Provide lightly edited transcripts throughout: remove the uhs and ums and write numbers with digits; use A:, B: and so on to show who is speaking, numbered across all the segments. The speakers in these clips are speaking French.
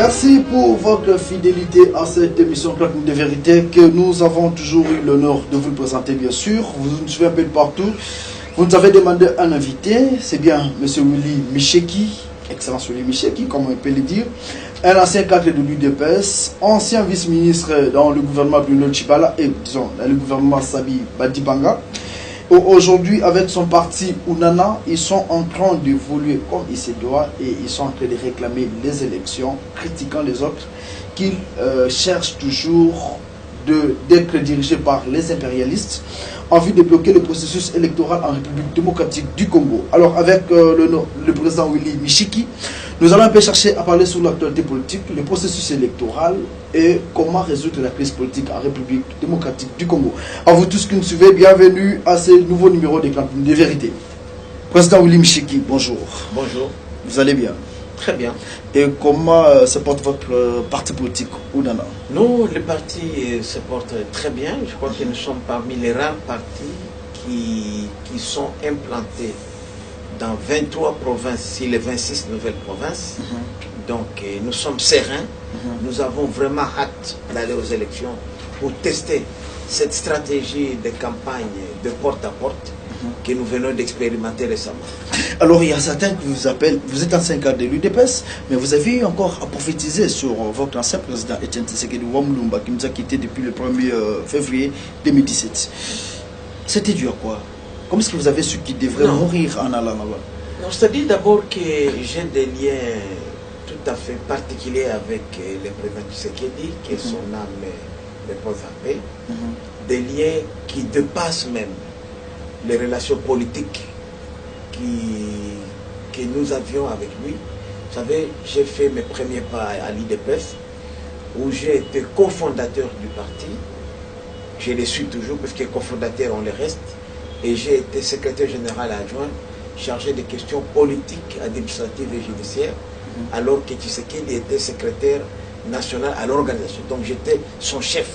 A: Merci pour votre fidélité à cette émission Claque de vérité que nous avons toujours eu l'honneur de vous présenter, bien sûr. Vous nous suivez un peu de partout. Vous nous avez demandé un invité, c'est bien M. Willy Micheki, Excellence Willy Micheki, comme on peut le dire, un ancien cadre de l'UDPS, ancien vice-ministre dans le gouvernement Bruno Tshibala et, disons, dans le gouvernement Sabi Badibanga. Aujourd'hui, avec son parti Unana, ils sont en train d'évoluer comme il se doit et ils sont en train de réclamer les élections, critiquant les autres, qu'ils cherchent toujours d'être dirigés par les impérialistes en vue de bloquer le processus électoral en République démocratique du Congo. Alors, avec le président Willy Micheki, nous allons un peu chercher à parler sur l'actualité politique, le processus électoral et comment résoudre la crise politique en République démocratique du Congo. À vous tous qui nous suivez, bienvenue à ce nouveau numéro des Clampines de vérité. Président Willy Micheki, bonjour.
B: Bonjour.
A: Vous allez bien?
B: Très bien.
A: Et comment se porte votre parti politique, Unana?
B: Nous, le parti se porte très bien. Je crois que nous sommes parmi les rares partis qui sont implantés dans 23 provinces, si les 26 nouvelles provinces. Donc, nous sommes sereins. Nous avons vraiment hâte d'aller aux élections pour tester cette stratégie de campagne de porte à porte que nous venons d'expérimenter récemment.
A: Alors, il y a certains qui vous appellent, vous êtes ancien cadre de l'UDPS, mais vous avez eu encore à prophétiser sur votre ancien président Etienne Tshisekedi Wamulumba, qui nous a quittés depuis le 1er février 2017. C'était dû à quoi? Comment est-ce que vous avez su qu'il devrait mourir en allant là-bas?
B: Non, c'est-à-dire d'abord que j'ai des liens tout à fait particuliers avec le président Tshisekedi, que son âme repose en paix. Des liens qui dépassent même les relations politiques que nous avions avec lui. Vous savez, j'ai fait mes premiers pas à l'IDPS, où j'ai été cofondateur du parti. Je le suis toujours, parce que cofondateur, on le reste. Et j'ai été secrétaire général adjoint, chargé des questions politiques, administratives et judiciaires, alors que Tshisekedi était secrétaire national à l'organisation. Donc j'étais son chef.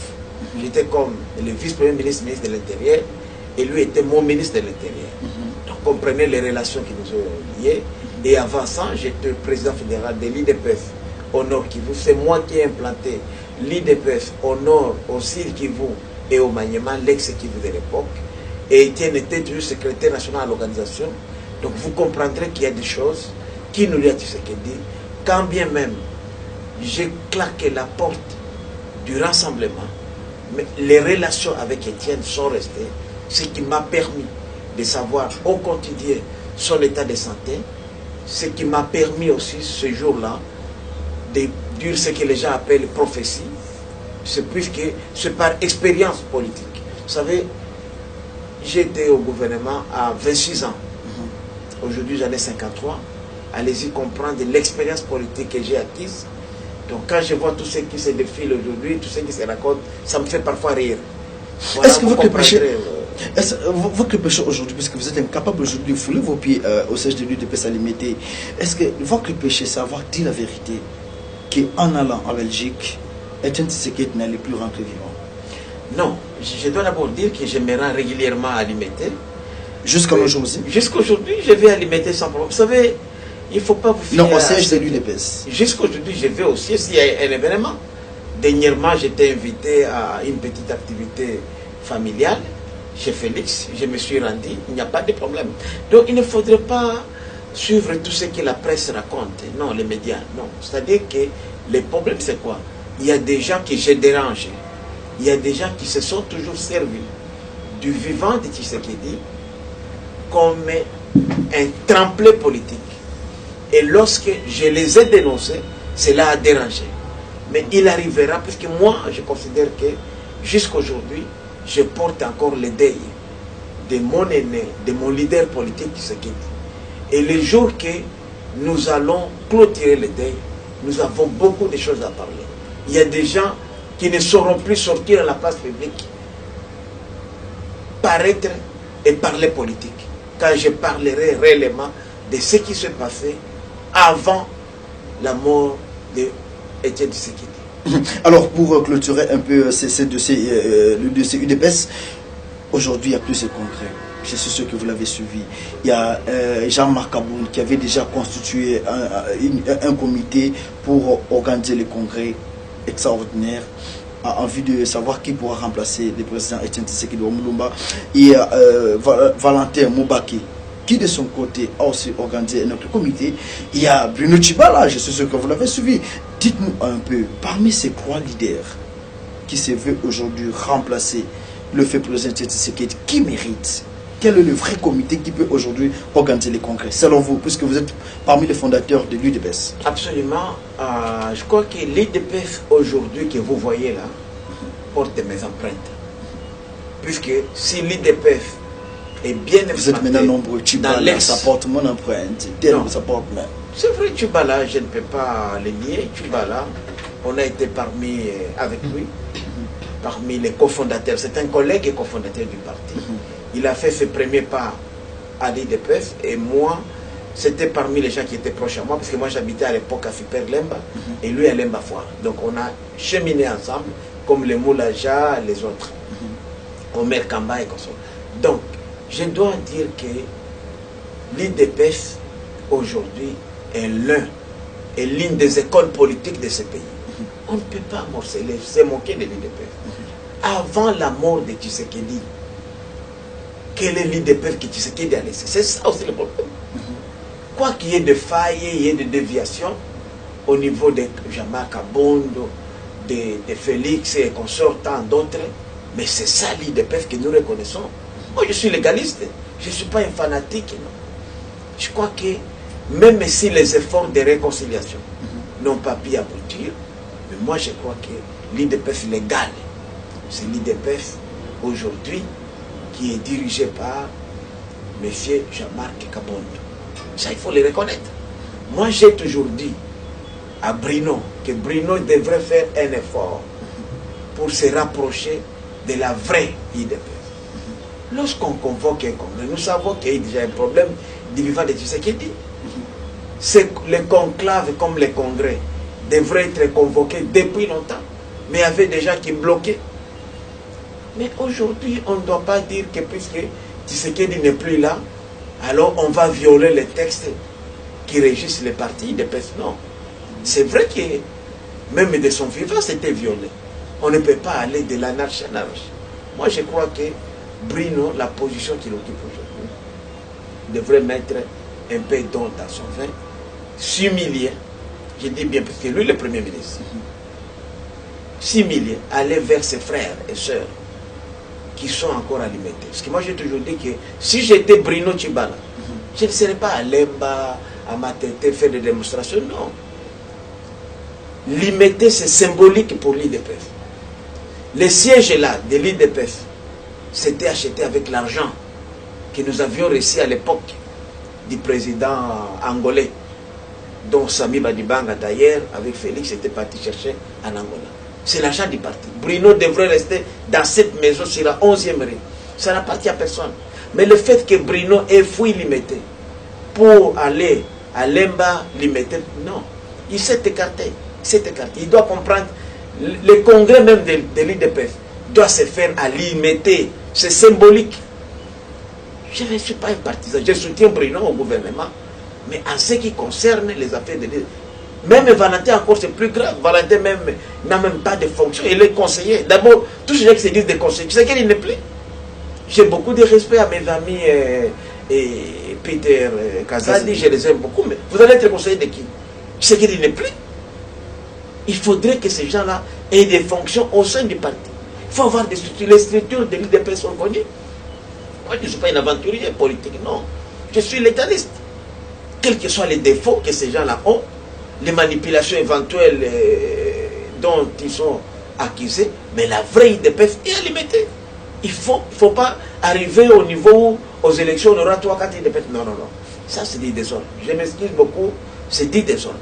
B: J'étais comme le vice-premier ministre, ministre de l'Intérieur, et lui était mon ministre de l'Intérieur. Donc on comprenait les relations qui nous ont liées. Et avant ça, j'étais président fédéral de l'IDPS au Nord Kivu. C'est moi qui ai implanté l'IDPS au Nord, au Sud Kivu et au Maniema, l'ex-Kivu de l'époque. Et Etienne était toujours secrétaire national à l'organisation. Donc vous comprendrez qu'il y a des choses qui nous lient à Tshisekedi. Quand bien même j'ai claqué la porte du rassemblement, mais les relations avec Etienne sont restées, ce qui m'a permis de savoir au quotidien son état de santé, ce qui m'a permis aussi ce jour-là de dire ce que les gens appellent prophétie, c'est puisque c'est par expérience politique. Vous savez, j'étais au gouvernement à 26 ans. Aujourd'hui, j'en ai 53. Allez-y comprendre l'expérience politique que j'ai acquise. Donc, quand je vois tout ce qui se défile aujourd'hui, tout ce qui se raconte, ça me fait parfois rire. Voilà,
A: est-ce que votre péché aujourd'hui, puisque vous êtes incapable aujourd'hui de fouler vos pieds au siège de l'UDPS à limiter, est-ce que votre péché, c'est avoir dit la vérité qu'en allant en Belgique, Etienne Tshisekedi n'allait plus rentrer vivant?
B: Non, je dois d'abord dire que je me rends régulièrement à Limité.
A: Jusqu'à aujourd'hui?
B: Jusqu'aujourd'hui, je vais à Limité sans problème. Vous savez, il ne faut pas vous fier.
A: Non, au siège de l'UDPS.
B: Jusqu'aujourd'hui, je vais aussi s'il y a un événement. Dernièrement, j'étais invité à une petite activité familiale chez Félix. Je me suis rendu, il n'y a pas de problème. Donc, il ne faudrait pas suivre tout ce que la presse raconte. Non, les médias, non. C'est-à-dire que le problème, c'est quoi? Il y a des gens qui j'ai dérangé. Il y a des gens qui se sont toujours servis du vivant de Tshisekedi comme un tremplin politique. Et lorsque je les ai dénoncés, cela a dérangé. Mais il arrivera, parce que moi, je considère que jusqu'aujourd'hui, je porte encore le deuil de mon aîné, de mon leader politique Tshisekedi. Et le jour que nous allons clôturer le deuil, nous avons beaucoup de choses à parler. Il y a des gens qui ne sauront plus sortir à la place publique, paraître et parler politique. Quand je parlerai réellement de ce qui s'est passé avant la mort de Etienne Tshisekedi.
A: Alors, pour clôturer un peu le dossier UDPS, aujourd'hui, il n'y a plus ce concret. je suis sûr que vous l'avez suivi. Il y a Jean-Marc Aboun qui avait déjà constitué un comité pour organiser les congrès extraordinaires en vue de savoir qui pourra remplacer le président Etienne Tshisekedi Mulumba. Et Valentin Moubaki, qui de son côté a aussi organisé notre comité. Il y a Bruno Tshibala, je suis sûr que vous l'avez suivi. Dites-nous un peu, parmi ces 3 leaders qui se veulent aujourd'hui remplacer le fait président Tshisekedi, qui mérite? Quel est le vrai comité qui peut aujourd'hui organiser les congrès, selon vous, puisque vous êtes parmi les fondateurs de l'UDPS?
B: Absolument. Je crois que l'UDPS aujourd'hui que vous voyez là porte mes empreintes. Puisque si l'UDPS est bien
A: vous êtes maintenant nombreux, Tshibala, ça porte mon empreinte, ça porte même.
B: C'est vrai, Tshibala, je ne peux pas le nier. Tshibala, on a été avec lui, parmi les cofondateurs. C'est un collègue et cofondateur du parti. Il a fait ses premiers pas à l'UDPS et moi, c'était parmi les gens qui étaient proches à moi, parce que moi j'habitais à l'époque à Super Lemba et lui à Lemba Foire. Donc on a cheminé ensemble, comme les Moulaja, les autres, Omer Kamba et comme ça. Donc, je dois dire que l'UDPS aujourd'hui est l'une des écoles politiques de ce pays. On ne peut pas morceler, se moquer de l'UDPS. Avant la mort de Tshisekedi, quel est l'UDPS que Tshisekedi a laissé? C'est ça aussi le problème. Quoi qu'il y ait de failles, il y ait de déviations au niveau de Jean-Marc Abondo, de Félix et consorts, tant d'autres, mais c'est ça l'UDPS que nous reconnaissons. Moi je suis légaliste, je ne suis pas un fanatique. Non. Je crois que même si les efforts de réconciliation n'ont pas pu aboutir, mais moi je crois que l'UDPS légal, c'est l'UDPS aujourd'hui qui est dirigé par M. Jean-Marc Kabondo. Ça, il faut le reconnaître. Moi, j'ai toujours dit à Bruno que Bruno devrait faire un effort pour se rapprocher de la vraie UDPS. Lorsqu'on convoque un congrès, nous savons qu'il y a déjà un problème du vivant de Tshisekedi. Les conclaves comme les congrès devraient être convoqués depuis longtemps, mais il y avait des gens qui bloquaient. Mais aujourd'hui, on ne doit pas dire que puisque Tshisekedi n'est plus là, alors on va violer les textes qui régissent les partis de PES. Non. C'est vrai que même de son vivant, c'était violé. On ne peut pas aller de l'anarchie à l'anarchie. Moi, je crois que Bruno, la position qu'il occupe aujourd'hui, devrait mettre un peu d'eau dans son vin, s'humilier. Je dis bien, parce que lui, le Premier ministre, s'humilier, aller vers ses frères et sœurs qui sont encore alimentés. Parce que moi j'ai toujours dit que si j'étais Bruno Tshibala, je ne serais pas à Lemba, à Matete, faire des démonstrations, non. Limiter, c'est symbolique pour l'UDPS. Les sièges là de l'UDPS, c'était acheté avec l'argent que nous avions reçu à l'époque du président angolais, dont Sami Badibanga d'ailleurs, avec Félix, était parti chercher en Angola. C'est l'argent du parti. Bruno devrait rester dans cette maison sur la 11e rue. Ça n'appartient à personne. Mais le fait que Bruno ait fui Limité pour aller à Lemba Limité, non. Il s'est écarté. Il doit comprendre. Le congrès même de l'UDPS doit se faire à Limité. C'est symbolique. Je ne suis pas un partisan. Je soutiens Bruno au gouvernement. Mais en ce qui concerne les affaires de l'UDPS, même Valentin encore c'est plus grave. Valentin même n'a même pas de fonction. Il est conseiller. D'abord, tous ces gens qui se disent des conseillers, tu sais qu'il n'est plus. J'ai beaucoup de respect à mes amis et Peter Kazadi, je les aime beaucoup, mais vous allez être conseiller de qui? Tu sais qu'il n'est plus. Il faudrait que ces gens-là aient des fonctions au sein du parti. Il faut avoir des structures. Les structures de l'UDPS sont connues. Moi, je ne suis pas un aventurier politique, non. Je suis légaliste. Quels que soient les défauts que ces gens-là ont, les manipulations éventuelles dont ils sont accusés, mais la vraie UDPS est limitée. Il ne faut pas arriver au niveau où, aux élections, on aura 3-4 UDPS. Non, non, non. Ça, c'est des désordres. Je m'excuse beaucoup, c'est des désordres.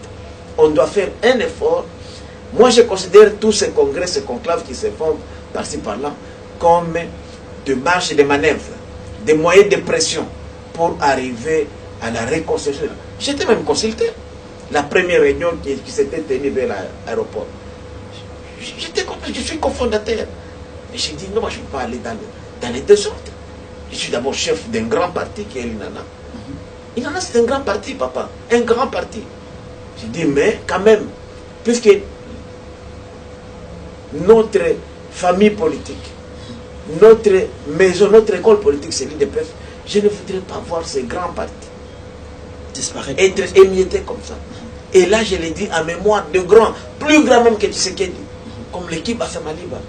B: On doit faire un effort. Moi, je considère tous ces congrès, ces conclaves qui se font par-ci, par-là, comme des marches et des manœuvres, des moyens de pression pour arriver à la réconciliation. J'étais même consulté. La première réunion qui s'était tenue vers l'aéroport. Je suis cofondateur. Mais j'ai dit non, moi je ne peux pas aller dans les désordres. Je suis d'abord chef d'un grand parti qui est l'INANA. L'INANA, c'est un grand parti, papa. Un grand parti. Je dis, mais quand même, puisque notre famille politique, notre maison, notre école politique, c'est l'IDPS, je ne voudrais pas voir ces grands partis
A: disparaître,
B: être émiettés comme ça. Et là, je l'ai dit en mémoire de grands, plus grands même que Tshisekedi, comme l'équipe Assamaliba,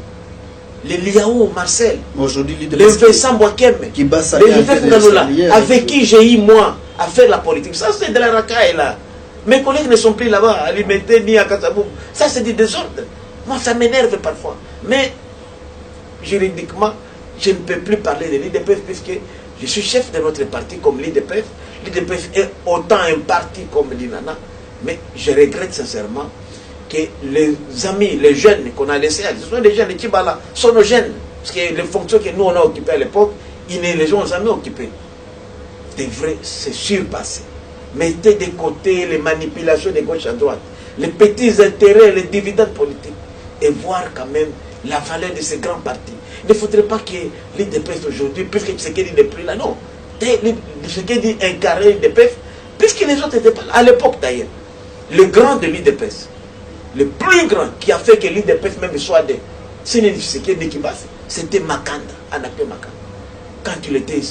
B: les Liao Marcel, les Vincent Boakem, les Joseph Ngalola, avec qui j'ai eu moi à faire la politique. Ça, c'est de la racaille là. Mes collègues ne sont plus là-bas, à Limete ni à Kassabou. Ça, c'est du désordre. Moi, ça m'énerve parfois. Mais, juridiquement, je ne peux plus parler de l'IDPF puisque je suis chef de notre parti comme l'IDPF. L'IDPF est autant un parti comme l'INANA. Mais je regrette sincèrement que les amis, les jeunes qu'on a laissés, ce sont des jeunes, les Tibala, sont nos jeunes. Parce que les fonctions que nous, on a occupées à l'époque, ils ne les ont jamais occupées. Devraient se surpasser. Mettez de côté les manipulations de gauche à droite, les petits intérêts, les dividendes politiques, et voir quand même la valeur de ces grands partis. Il ne faudrait pas que l'IDPF aujourd'hui, puisque Tshisekedi n'est plus là, non. Tshisekedi incarnait l'IDPF, puisque les autres n'étaient pas là. À l'époque d'ailleurs, le grand de l'IDPS, le plus grand qui a fait que l'IDPS même soit de Tshisekedi Kibasi, c'était Makanda, Anaké Makanda. Quand il était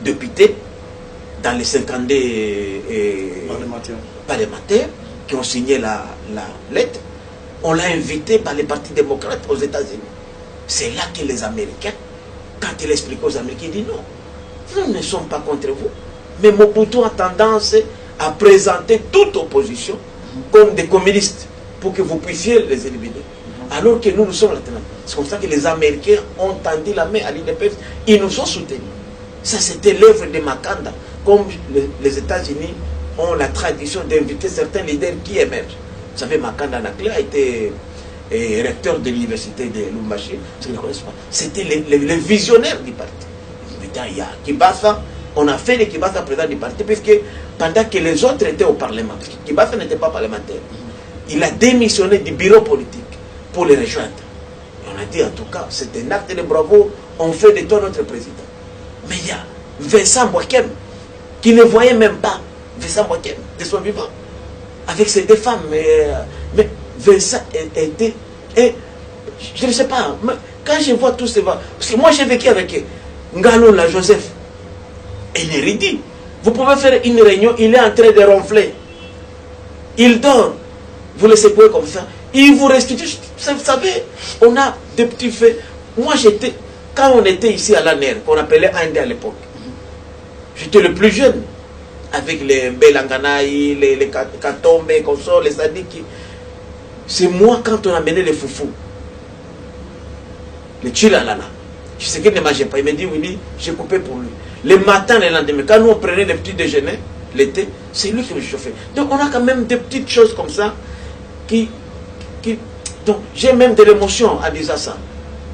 B: député, dans les 52 parlementaires qui ont signé la lettre, on l'a invité par les partis démocrates aux États-Unis. C'est là que les Américains, quand il explique aux Américains, il dit non, nous ne sommes pas contre vous. Mais Mobutu a tendance à présenter toute opposition comme des communistes pour que vous puissiez les éliminer. Alors que nous sommes là. C'est comme ça que les Américains ont tendu la main à l'IDPS. Ils nous ont soutenus. Ça, c'était l'œuvre de Makanda. Comme les États-Unis ont la tradition d'inviter certains leaders qui émergent. Vous savez, Makanda Nakle a été recteur de l'université de Lubumbashi. Ceux qui ne connaissent pas. C'était les visionnaires du parti. Il y a Kibasa. On a fait le Kibasa président du parti, puisque pendant que les autres étaient au Parlement, parce que Kibasa n'était pas parlementaire, il a démissionné du bureau politique pour les rejoindre. Et on a dit, en tout cas, c'est un acte de bravo, on fait de toi notre président. Mais il y a Vincent Boakem, qui ne voyait même pas Vincent Boakem de son vivant, avec ses deux femmes. Mais Vincent était... je ne sais pas, quand je vois tous ces... Parce que moi j'ai vécu avec Ngalo, la Joseph, il est ridicule. Vous pouvez faire une réunion, il est en train de ronfler. Il dort. Vous le secouez comme ça. Il vous restitue. Vous savez, on a des petits faits. Moi, quand on était ici à l'ANER, qu'on appelait Inde à l'époque, j'étais le plus jeune. Avec les Belanganaï, les Katombe, les Sadiki. C'est moi, quand on a mené les foufous, les Chilalana. Je sais qu'il ne mangeait pas. Il me dit, oui, j'ai coupé pour lui. Le matin, le lendemain, quand nous on prenait les petits déjeuners, l'été, c'est lui qui me chauffait. Donc on a quand même des petites choses comme ça donc j'ai même de l'émotion à dire ça.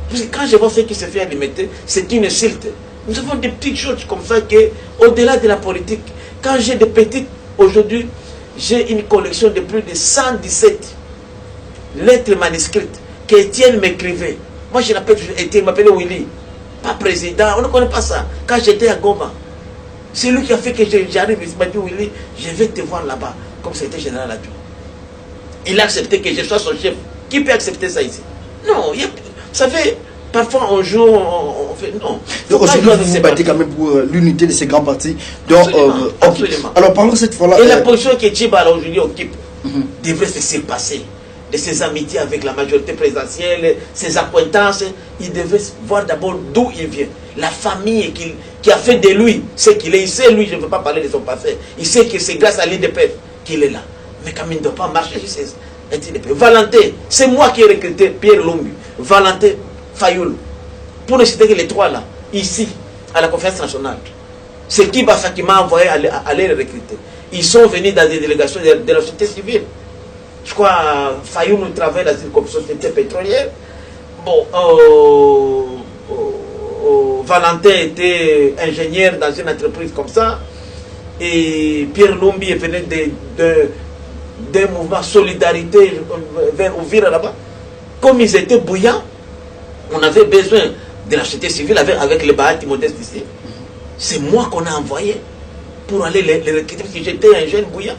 B: Parce que quand je vois ce qui se fait à l'imiter, c'est une insulte. Nous avons des petites choses comme ça qui, au-delà de la politique, quand j'ai des petites, aujourd'hui, j'ai une collection de plus de 117 lettres manuscrites qu'Étienne m'écrivait. Moi je l'appelle Étienne, il m'appelait Willy. Pas président, on ne connaît pas ça. Quand j'étais à Goma, c'est lui qui a fait que j'arrive, il m'a dit Willy, je vais te voir là-bas, comme c'était général Adjou. Il a accepté que je sois son chef. Qui peut accepter ça ici? Non, vous savez, parfois on joue, on fait... Non.
A: Donc aujourd'hui, vous vous battez quand même pour l'unité de ces grands partis. Donc,
B: absolument.
A: Alors parlons cette fois-là...
B: Et la position que Tchibala aujourd'hui occupe devrait se surpasser. De ses amitiés avec la majorité présidentielle, ses acquaintances, il devait voir d'abord d'où il vient. La famille qui a fait de lui ce qu'il est. Il sait, lui, je ne veux pas parler de son passé. Il sait que c'est grâce à l'IDPF qu'il est là. Mais comme il ne doit pas marcher, je sais. Valentin, c'est moi qui ai recruté Pierre Lumbi, Valentin Fayoul, pour ne citer que les trois là, ici, à la conférence nationale. C'est Kibasa qui m'a envoyé aller les recruter. Ils sont venus dans des délégations de la société civile. Je crois Fayoul nous travaille dans une société pétrolière. Bon, Valentin était ingénieur dans une entreprise comme ça. Et Pierre Lumbi est venu d'un mouvement solidarité vers Ouvira là-bas. Comme ils étaient bouillants, on avait besoin de la société civile avec les Bahati modestes ici. C'est moi qu'on a envoyé pour aller les recruter parce que j'étais un jeune bouillant.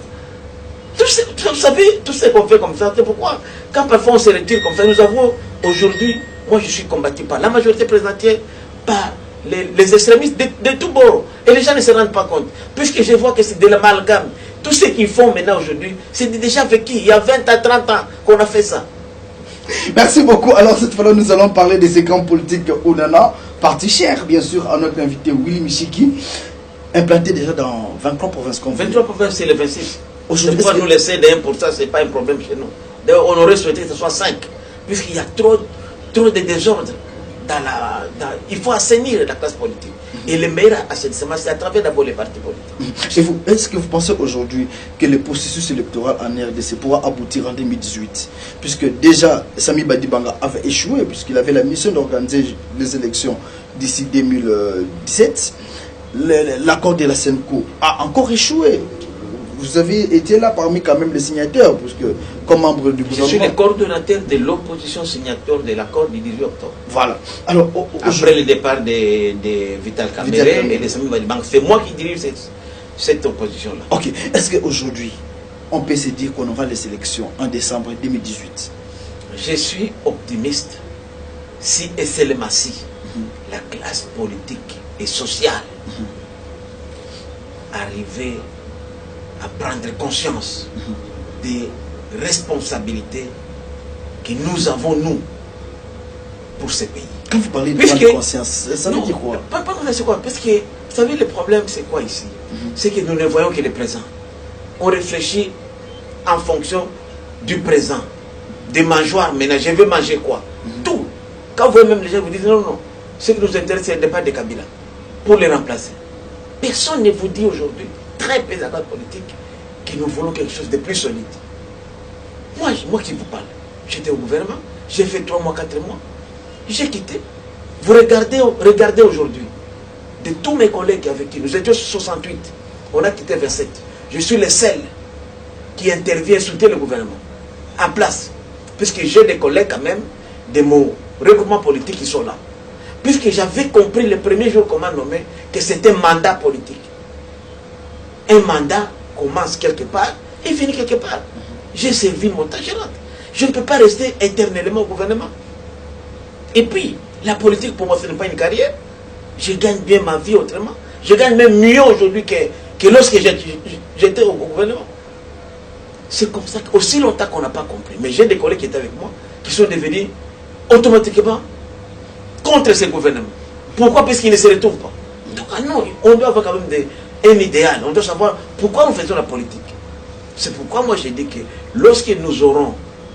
B: Vous savez, tout ce qu'on fait comme ça, c'est pourquoi, quand parfois on se retire comme ça, nous avons aujourd'hui, moi je suis combattu par la majorité présidentielle, par les extrémistes de tous bords. Et les gens ne se rendent pas compte. Puisque je vois que c'est de l'amalgame. Tout ce qu'ils font maintenant aujourd'hui, c'est déjà vécu. Il y a 20 à 30 ans qu'on a fait ça.
A: Merci beaucoup. Alors cette fois-là, nous allons parler des écrans politiques Onana, parti cher, bien sûr, à notre invité Willy Michiki, implanté déjà dans 23 provinces.
B: 23 provinces, c'est le 26.
A: Aujourd'hui,
B: c'est pourquoi nous laisser de 1%, ce n'est pas un problème chez nous. D'ailleurs, on aurait souhaité que ce soit 5, puisqu'il y a trop de désordre. Il faut assainir la classe politique. Et le meilleur assainissement, c'est à travers d'abord les partis politiques.
A: Et vous, est-ce que vous pensez aujourd'hui que le processus électoral en RDC pourra aboutir en 2018? Puisque déjà, Sami Badibanga avait échoué, puisqu'il avait la mission d'organiser les élections d'ici 2017. L'accord de la SENCO a encore échoué. Vous avez été là parmi quand même les signataires, puisque comme membre du gouvernement.
B: Je suis le coordonnateur de l'opposition signature de l'accord du 18 octobre.
A: Voilà. Alors,
B: après le départ de Vital Kamerhe et de Sami Badibanga, c'est moi qui dirige cette opposition-là.
A: Ok. Est-ce qu'aujourd'hui, on peut se dire qu'on aura les élections en décembre 2018?
B: Je suis optimiste si et seulement si la classe politique et sociale arrivait à prendre conscience des responsabilités que nous avons, nous, pour ce pays.
A: Quand vous parlez de prendre conscience, ça veut dire quoi?
B: Pas c'est quoi? Parce que, vous savez, le problème, c'est quoi ici? C'est que nous ne voyons que le présent. On réfléchit en fonction du présent. Des mangeoires, maintenant, je veux manger quoi? Tout. Quand vous voyez même les gens, vous dites non, non. Ce qui nous intéresse, c'est le départ de Kabila. Pour les remplacer. Personne ne vous dit aujourd'hui, très peu de la politique, que nous voulons quelque chose de plus solide. Moi qui vous parle, j'étais au gouvernement, j'ai fait 3 mois, 4 mois, j'ai quitté. Vous regardez aujourd'hui, de tous mes collègues avec qui nous étions 68, on a quitté 27. Je suis le seul qui intervient soutenir le gouvernement, en place. Puisque j'ai des collègues quand même, de mon regroupement politique qui sont là. Puisque j'avais compris le premier jour qu'on m'a nommé que c'était un mandat politique. Un mandat commence quelque part et finit quelque part. J'ai servi mon temps, je rentre. Je ne peux pas rester éternellement au gouvernement. Et puis, la politique pour moi, ce n'est pas une carrière. Je gagne bien ma vie autrement. Je gagne même mieux aujourd'hui que lorsque j'étais au gouvernement. C'est comme ça qu'aussi longtemps qu'on n'a pas compris. Mais j'ai des collègues qui étaient avec moi, qui sont devenus automatiquement contre ce gouvernement. Pourquoi? Parce qu'ils ne se retrouvent pas. Donc, non, on doit avoir quand même un idéal. On doit savoir pourquoi nous faisons la politique. C'est pourquoi moi j'ai dit que lorsque nous aurons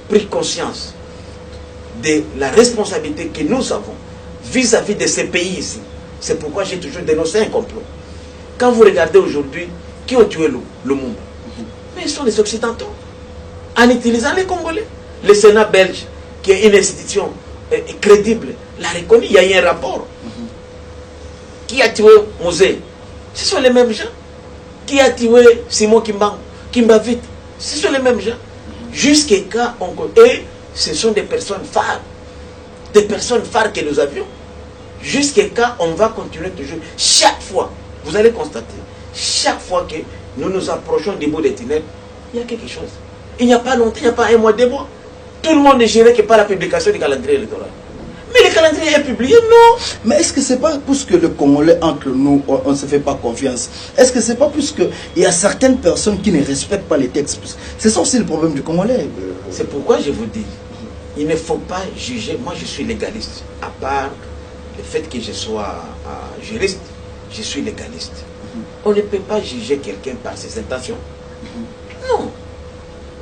B: pris conscience de la responsabilité que nous avons vis-à-vis de ces pays ici, c'est pourquoi j'ai toujours dénoncé un complot. Quand vous regardez aujourd'hui, qui ont tué le monde? Mais ils sont les Occidentaux. En utilisant les Congolais. Le Sénat belge, qui est une institution crédible, l'a reconnu. Il y a eu un rapport. Qui a tué Mosé? Ce sont les mêmes gens. Qui a tué Simon Kimbavit? Ce sont les mêmes gens. Jusqu'à quand on... Et ce sont des personnes phares. Des personnes phares que nous avions. Jusqu'à quand on va continuer toujours. Chaque fois, vous allez constater, chaque fois que nous nous approchons du bout des tunnels, il y a quelque chose. Il n'y a pas longtemps, il n'y a pas un mois, 2 mois. Tout le monde ne gérait que par la publication du calendrier électoral. Mais le calendrier est publié, non.
A: Mais est-ce que c'est pas plus que le Congolais entre nous, on ne se fait pas confiance? Est-ce que c'est pas plus que il y a certaines personnes qui ne respectent pas les textes? C'est ça aussi le problème du Congolais.
B: C'est pourquoi je vous dis, il ne faut pas juger. Moi, je suis légaliste. À part le fait que je sois juriste, je suis légaliste. On ne peut pas juger quelqu'un par ses intentions. Non.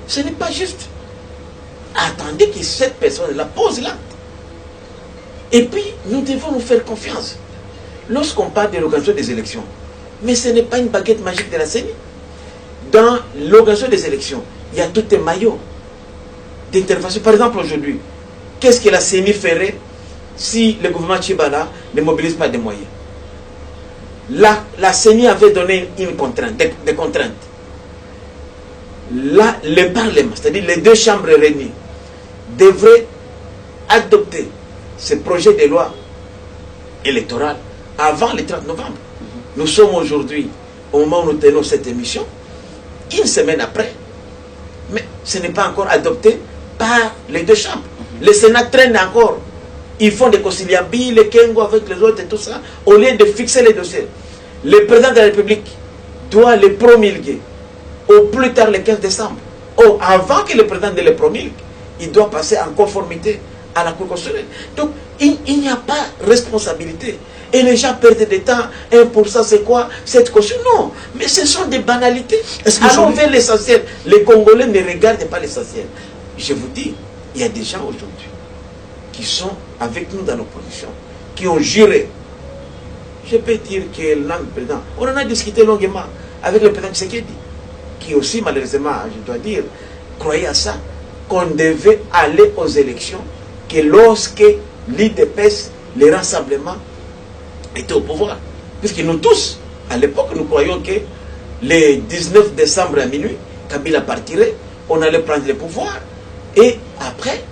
B: Ce n'est pas juste. Attendez que cette personne-là pose l'acte. Et puis, nous devons nous faire confiance. Lorsqu'on parle de l'organisation des élections, mais ce n'est pas une baguette magique de la CENI. Dans l'organisation des élections, il y a tout un maillot d'intervention. Par exemple, aujourd'hui, qu'est-ce que la CENI ferait si le gouvernement Tchibala ne mobilise pas des moyens? La CENI avait donné une contrainte, des contraintes. Là, le Parlement, c'est-à-dire les 2 chambres réunies, devraient adopter ce projet de loi électorale avant le 30 novembre. Nous sommes aujourd'hui, au moment où nous tenons cette émission, une semaine après. Mais ce n'est pas encore adopté par les deux chambres. Le Sénat traîne encore. Ils font des conciliabilles, les Kengo avec les autres et tout ça, au lieu de fixer les dossiers. Le président de la République doit les promulguer au plus tard le 15 décembre. Ou avant que le président ne les promulgue, il doit passer en conformité à la Cour constitutionnelle. Donc, il n'y a pas responsabilité. Et les gens perdent du temps. 1%, c'est quoi cette caution? Non, mais ce sont des banalités. Allons vers l'essentiel. Les Congolais ne regardent pas l'essentiel. Je vous dis, il y a des gens aujourd'hui qui sont avec nous dans l'opposition, qui ont juré. Je peux dire que le président, on en a discuté longuement avec le président Tshisekedi, qui aussi, malheureusement, je dois dire, croyait à ça, qu'on devait aller aux élections, que lorsque l'IDPS, les rassemblements, étaient au pouvoir. Puisque nous tous, à l'époque, nous croyons que le 19 décembre à minuit, Kabila partirait, on allait prendre le pouvoir, et après,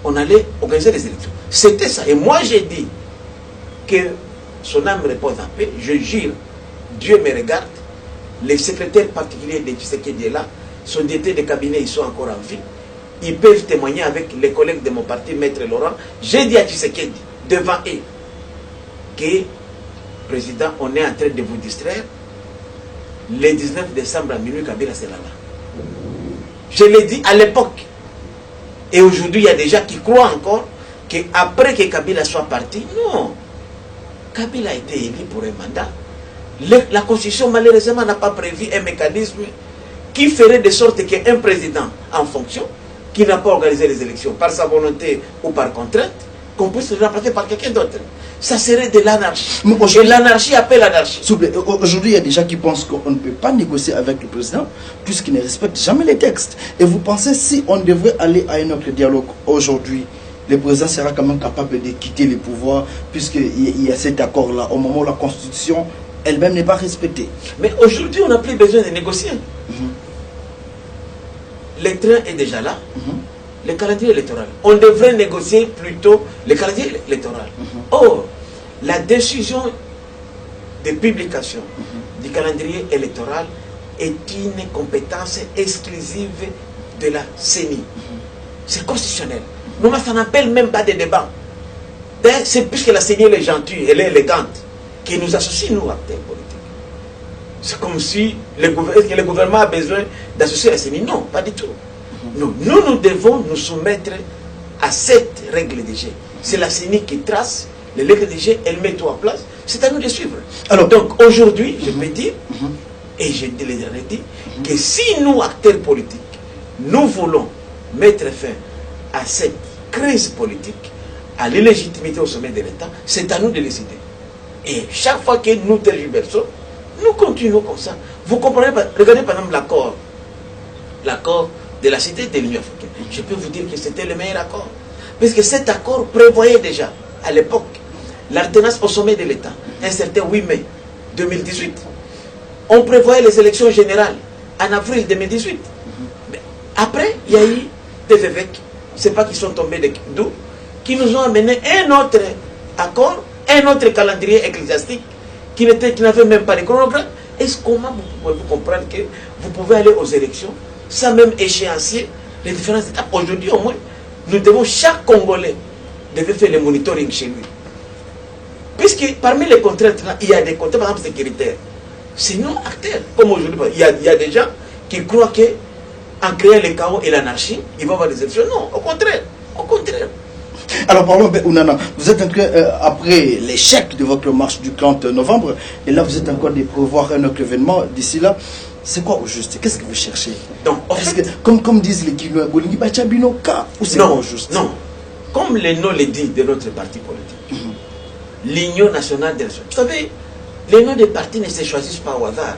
B: on allait organiser les élections. C'était ça. Et moi, j'ai dit que son âme repose en paix. Je jure, Dieu me regarde. Les secrétaires particuliers de Tshisekedi est là. Son directeur de cabinet, ils sont encore en vie. Ils peuvent témoigner avec les collègues de mon parti, Maître Laurent. J'ai dit à Tshisekedi, devant eux, que, président, on est en train de vous distraire. Le 19 décembre à minuit, Kabila sera là. Je l'ai dit à l'époque. Et aujourd'hui, il y a des gens qui croient encore qu'après que Kabila soit parti, non. Kabila a été élu pour un mandat. La Constitution, malheureusement, n'a pas prévu un mécanisme qui ferait de sorte qu'un président en fonction, qui n'a pas organisé les élections par sa volonté ou par contrainte, qu'on puisse le remplacer par quelqu'un d'autre. Ça serait de l'anarchie. Et l'anarchie appelle l'anarchie.
A: Aujourd'hui, il y a des gens qui pensent qu'on ne peut pas négocier avec le président puisqu'il ne respecte jamais les textes. Et vous pensez, si on devrait aller à un autre dialogue aujourd'hui, le président sera quand même capable de quitter le pouvoir puisqu'il y a cet accord-là au moment où la Constitution elle-même n'est pas respectée.
B: Mais aujourd'hui, on n'a plus besoin de négocier. Le train est déjà là. Le calendrier électoral. On devrait négocier plutôt le calendrier électoral. Or, la décision de publication du calendrier électoral est une compétence exclusive de la CENI. C'est constitutionnel. Nous, ça n'appelle même pas de débat. C'est puisque la CENI elle est gentille, elle est élégante, qui nous associe, nous, acteurs politiques. C'est comme si le gouvernement a besoin d'associer la CENI. Non, pas du tout. Nous devons nous soumettre à cette règle de jeu. C'est la CENI qui trace les règles de jeu, elle met tout en place. C'est à nous de suivre. Alors, donc aujourd'hui, je peux dire, et je l'ai dit, que si nous, acteurs politiques, nous voulons mettre fin à cette crise politique, à l'illégitimité au sommet de l'État, c'est à nous de décider. Et chaque fois que nous tergiversons, nous continuons comme ça. Vous comprenez pas? Regardez par exemple l'accord de la Cité de l'Union africaine. Je peux vous dire que c'était le meilleur accord. Parce que cet accord prévoyait déjà, à l'époque, l'alternance au sommet de l'État. Un certain 8 mai 2018. On prévoyait les élections générales en avril 2018. Mais après, il y a eu des évêques, je ne sais pas qui sont tombés d'où, qui nous ont amené un autre accord, un autre calendrier ecclésiastique qui n'avait même pas de chronogramme. Est-ce comment vous pouvez comprendre que vous pouvez aller aux élections sans même échéancier les différentes étapes? Aujourd'hui, au moins, nous devons, chaque Congolais devait faire le monitoring chez lui. Puisque parmi les contraintes, là, il y a des contraintes, par exemple, sécuritaires. C'est non acteurs. Comme aujourd'hui, il y a des gens qui croient qu'en créant le chaos et l'anarchie, ils vont avoir des élections. Non, au contraire. Au contraire.
A: Alors parlons, Ounana, vous êtes en train, après l'échec de votre marche du 30 novembre, et là vous êtes encore de prévoir un autre événement d'ici là. C'est quoi au juste? Qu'est-ce que vous cherchez?
B: Donc, en fait,
A: comme disent les Guinois, ou c'est quoi au juste?
B: Non, comme le nom le dit de notre parti politique, l'Union nationale des nations. Vous savez, les noms des partis ne se choisissent pas au hasard.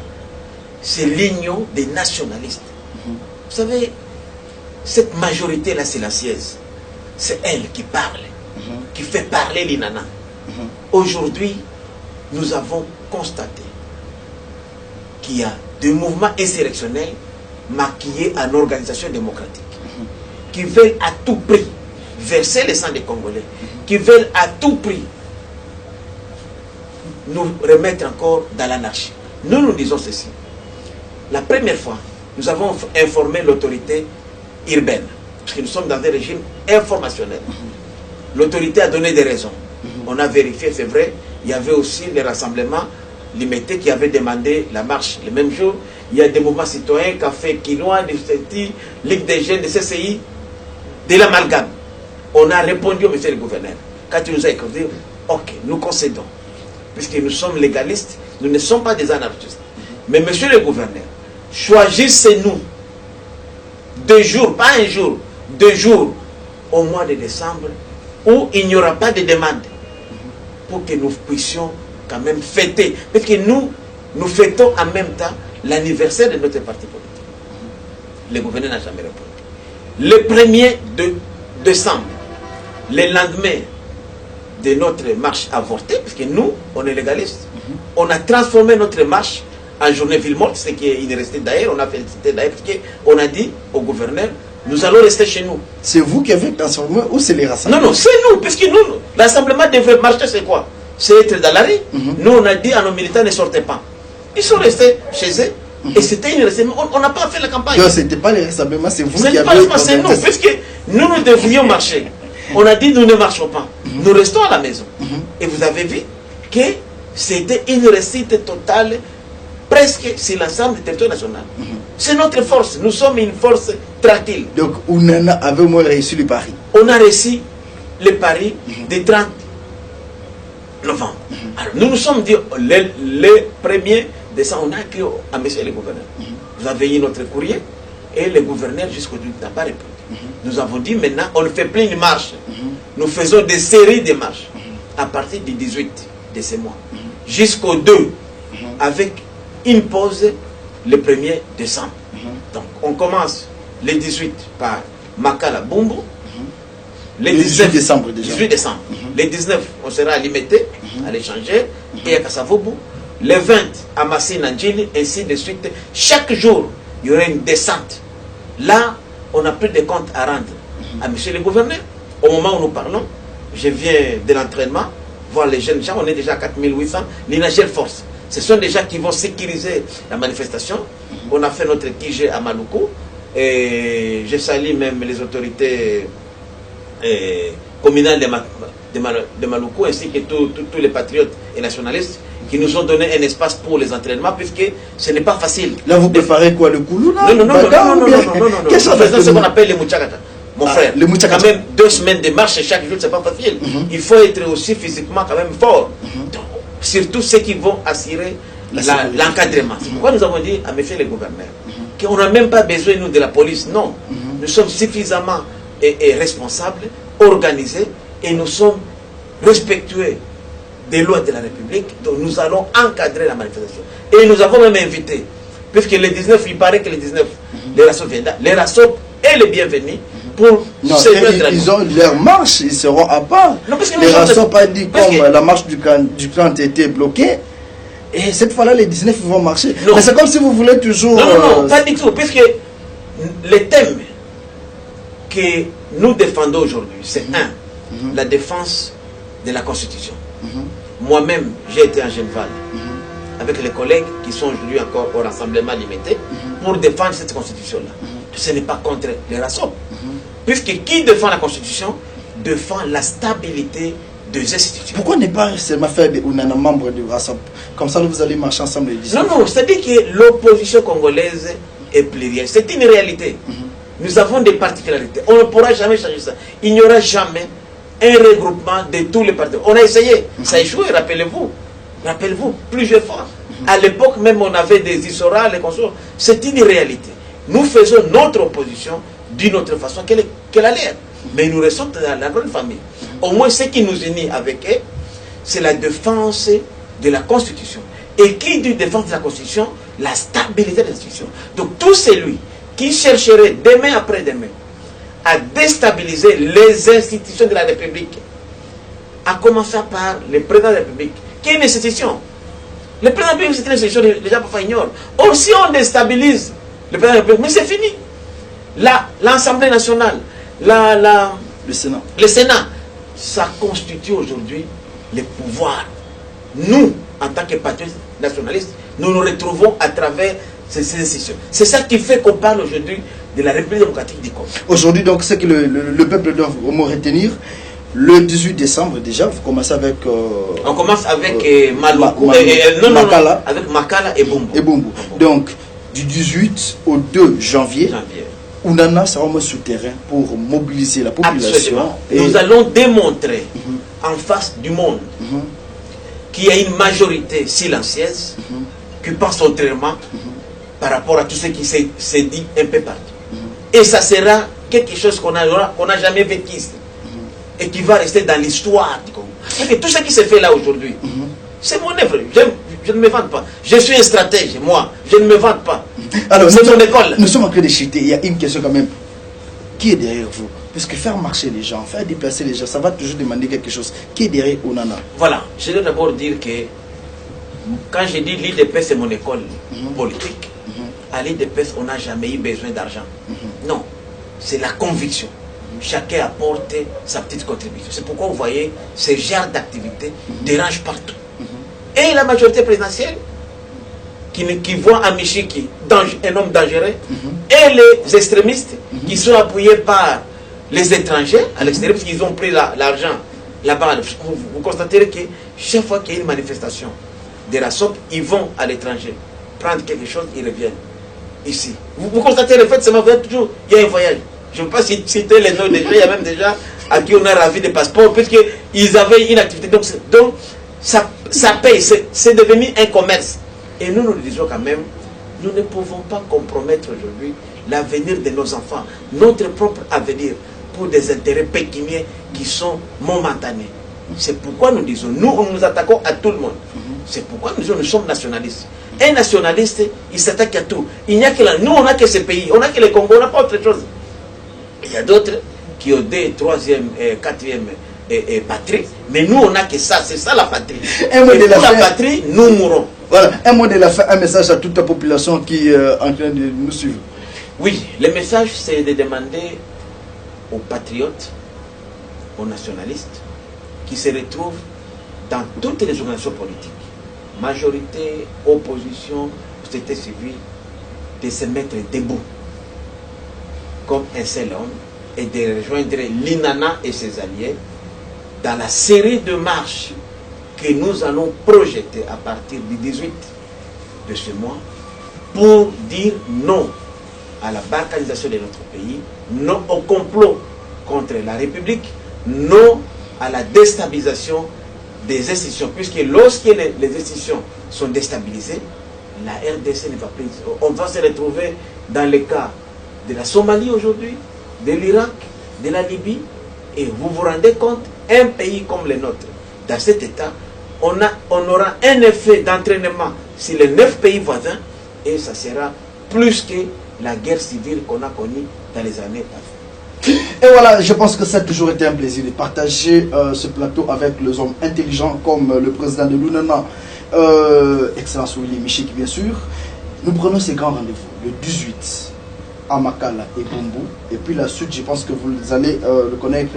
B: C'est l'union des nationalistes. Vous savez, cette majorité-là silencieuse, c'est elle qui parle, qui fait parler les nanas. Aujourd'hui, nous avons constaté qu'il y a des mouvements insurrectionnels maquillés en organisation démocratique, qui veulent à tout prix verser le sang des Congolais, qui veulent à tout prix nous remettre encore dans l'anarchie. Nous disons ceci. La première fois, nous avons informé l'autorité urbaine, parce que nous sommes dans un régime informationnel. L'autorité a donné des raisons. On a vérifié, c'est vrai, il y avait aussi les rassemblements limités qui avaient demandé la marche. Le même jour, il y a des mouvements citoyens, Café Quinoa, de CETI, Ligue des jeunes, de CCI, de l'amalgame. On a répondu au monsieur le gouverneur. Quand il nous a écrit, ok, nous concédons. Puisque nous sommes légalistes, nous ne sommes pas des anarchistes. Mais monsieur le gouverneur, choisissez-nous 2 jours, pas un jour, 2 jours au mois de décembre où il n'y aura pas de demande pour que nous puissions quand même fêter. Parce que nous fêtons en même temps l'anniversaire de notre parti politique. Le gouverneur n'a jamais répondu. Le 1er de décembre, le lendemain de notre marche avortée, parce que nous, on est légaliste, on a transformé notre marche en journée ville morte, ce qui est resté d'ailleurs, on a félicité d'ailleurs, parce qu'on a dit au gouverneur, nous allons rester chez nous.
A: C'est vous qui avez transformé ou c'est les rassemblements?
B: Non, c'est nous, puisque nous, l'assemblement devrait marcher, c'est quoi? C'est être dans la rue. Nous, on a dit à nos militants, ne sortez pas. Ils sont restés chez eux, et c'était une rassemblement. On n'a pas fait la campagne.
A: Non, ce n'était pas les rassemblements, c'est vous qui avez...
B: C'est nous, puisque nous devrions marcher. On a dit, nous ne marchons pas. Nous restons à la maison. Et vous avez vu que c'était une réussite totale, presque sur l'ensemble du territoire national. C'est notre force. Nous sommes une force tranquille.
A: Donc, Ounana avait au moins réussi le pari.
B: On a réussi le pari des 30 novembre. Alors, nous nous sommes dit, le 1er décembre, on a écrit à monsieur le gouverneur. Vous avez eu notre courrier et le gouverneur jusqu'aujourd'hui n'a pas répondu. Nous avons dit maintenant, on ne fait plus une marche. Nous faisons des séries de marches à partir du 18 de ce mois jusqu'au 2 avec une pause le 1er décembre. Donc on commence le 18 par Makala Bumbu. Le
A: 18 décembre déjà.
B: 18 décembre. Le 19, on sera à Limete, à l'échanger, et à Kassavobu. Le 20, à Massina Ndjili, ainsi de suite. Chaque jour, il y aura une descente. Là, on n'a plus de comptes à rendre à monsieur le gouverneur. Au moment où nous parlons, je viens de l'entraînement, voir les jeunes gens, on est déjà à 4800, l'Inagel Force. Ce sont des gens qui vont sécuriser la manifestation. On a fait notre QG à Maluku, et je salue même les autorités communales de Maluku, ainsi que tous les patriotes et nationalistes qui nous ont donné un espace pour les entraînements, puisque ce n'est pas facile.
A: Là, vous préparez quoi, le Koulou là?
B: Non. Qu'est-ce qu'on appelle les Mouchakata? Mon frère, quand même 2 semaines de marche chaque jour, c'est pas facile. Il faut être aussi physiquement quand même fort. Donc, surtout ceux qui vont assurer l'encadrement. C'est pourquoi nous avons dit à monsieur le gouverneur qu'on n'a même pas besoin, nous, de la police. Non. Nous sommes suffisamment responsables, organisés, et nous sommes respectueux des lois de la République. Donc nous allons encadrer la manifestation. Et nous avons même invité, puisque le 19, il paraît que le 19, les RASOP viendront. Les RASOP est le bienvenu pour
A: ils ont leur marche, ils seront à part.
B: Non, parce que
A: les RASOP pas dit comme la marche du camp était bloquée. Et cette fois-là, les 19 vont marcher. Non. Mais c'est comme si vous voulez toujours...
B: Non, pas du tout. Puisque le thème que nous défendons aujourd'hui, c'est la défense de la Constitution. Moi-même, j'ai été en Genval avec les collègues qui sont aujourd'hui encore au rassemblement limité pour défendre cette Constitution-là. Ce n'est pas contre les RASOP. Puisque qui défend la Constitution défend la stabilité des institutions.
A: Pourquoi ne pas seulement faire des membres du RASOP? Comme ça, vous allez marcher ensemble les 19.
B: Non, c'est-à-dire que l'opposition congolaise est plurielle. C'est une réalité. Nous avons des particularités. On ne pourra jamais changer ça. Il n'y aura jamais un regroupement de tous les partis. On a essayé. Ça a échoué, rappelez-vous. Rappelez-vous, plusieurs fois. À l'époque même, on avait des ISORA, les consorts. C'est une réalité. Nous faisons notre opposition d'une autre façon qu'elle a l'air. Mais nous restons dans la grande famille. Au moins, ce qui nous unit avec eux, c'est la défense de la Constitution. Et qui dit défense de la Constitution? La stabilité de l'institution. Donc, tout celui qui chercherait demain après-demain à déstabiliser les institutions de la République, à commencer par le président de la République, qui est une institution. Le président de la République, c'est une institution, les gens parfois ignorent. Or, si on déstabilise le président de la République, mais c'est fini. L'Assemblée nationale, le Sénat, ça constitue aujourd'hui le pouvoir. Nous, en tant que patriotes nationalistes, nous nous retrouvons à travers ces institutions. C'est ça qui fait qu'on parle aujourd'hui de la République démocratique du Congo.
A: Aujourd'hui, donc, ce que le peuple doit vraiment retenir, le 18 décembre déjà, vous commencez avec...
B: on commence avec
A: Makala.
B: Avec Makala et Bumbu.
A: Donc, du 18 au 2 janvier. Ounana sera vraiment souterrain pour mobiliser la population.
B: Et nous allons démontrer en face du monde qu'il y a une majorité silencieuse qui pense autrement par rapport à tout ce qui s'est dit un peu partout. Et ça sera quelque chose qu'on n'a jamais vécu ici et qui va rester dans l'histoire du Congo. Parce que tout ce qui se fait là aujourd'hui, c'est mon œuvre. Je ne me vante pas. Je suis un stratège, moi. Je ne me vante pas.
A: Alors,
B: c'est mon école.
A: Nous sommes en train de chuter. Il y a une question quand même. Qui est derrière vous? Parce que faire marcher les gens, faire déplacer les gens, ça va toujours demander quelque chose. Qui est derrière Ounana?
B: Voilà. Je dois d'abord dire que quand je dis l'IDPS, c'est mon école politique. À l'IDPS, on n'a jamais eu besoin d'argent. Non. C'est la conviction. Chacun apporte sa petite contribution. C'est pourquoi vous voyez, ce genre d'activité dérange partout. Et la majorité présidentielle, qui voit en Michiki un homme dangereux, et les extrémistes qui sont appuyés par les étrangers à l'extérieur, parce qu'ils ont pris l'argent là-bas. Vous constaterez que chaque fois qu'il y a une manifestation de la SOP, ils vont à l'étranger prendre quelque chose, ils reviennent ici. Vous constatez le fait, ça m'a fait toujours, il y a un voyage. Je ne veux pas citer les noms des gens, il y a même des gens à qui on a ravi des passeports, puisqu'ils avaient une activité. Donc ça paye, c'est devenu un commerce. Et nous disons quand même, nous ne pouvons pas compromettre aujourd'hui l'avenir de nos enfants, notre propre avenir, pour des intérêts pécuniaires qui sont momentanés. C'est pourquoi nous disons, nous nous attaquons à tout le monde. C'est pourquoi nous disons, nous sommes nationalistes. Un nationaliste, il s'attaque à tout. Il n'y a que là, nous on n'a que ce pays, on n'a que le Congo, on n'a pas autre chose. Il y a d'autres qui ont des 3e, 4e patrie, mais nous on n'a que ça, c'est ça la patrie. Et pour la patrie, nous mourrons.
A: Voilà, un mot de la fin, un message à toute la population qui est en train de nous suivre.
B: Oui, le message c'est de demander aux patriotes, aux nationalistes, qui se retrouvent dans toutes les organisations politiques, majorité, opposition, société civile, de se mettre debout comme un seul homme et de rejoindre l'INANA et ses alliés dans la série de marches que nous allons projeter à partir du 18 de ce mois pour dire non à la balkanisation de notre pays, non au complot contre la République, non à la déstabilisation des institutions, puisque lorsque les institutions sont déstabilisées, la RDC ne va plus. On va se retrouver dans le cas de la Somalie aujourd'hui, de l'Irak, de la Libye, et vous vous rendez compte, un pays comme le nôtre, dans cet état, on aura un effet d'entraînement sur les 9 pays voisins, et ça sera plus que la guerre civile qu'on a connue dans les années passées.
A: Et voilà, je pense que ça a toujours été un plaisir de partager ce plateau avec les hommes intelligents comme le président de l'UNANA, Excellence Willy Michiki, bien sûr. Nous prenons ces grands rendez-vous le 18 à Makala et Bumbu. Et puis la suite, je pense que vous allez le connaître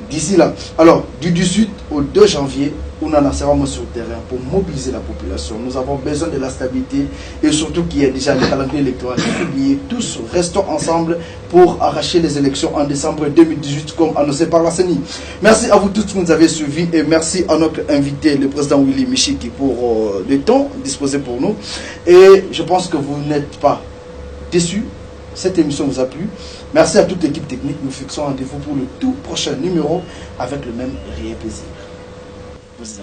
A: d'ici là. Alors, du 18 au 2 janvier, Ounana sera vraiment sur le terrain pour mobiliser la population. Nous avons besoin de la stabilité et surtout qu'il y ait déjà le calendrier électoral publié. Tous restons ensemble pour arracher les élections en décembre 2018 comme annoncé par la CENI. Merci à vous tous qui nous avez suivis et merci à notre invité, le président Willy Michiki, pour le temps disposé pour nous. Et je pense que vous n'êtes pas déçus. Cette émission vous a plu. Merci à toute l'équipe technique. Nous fixons rendez-vous pour le tout prochain numéro avec le même réel plaisir. Merci.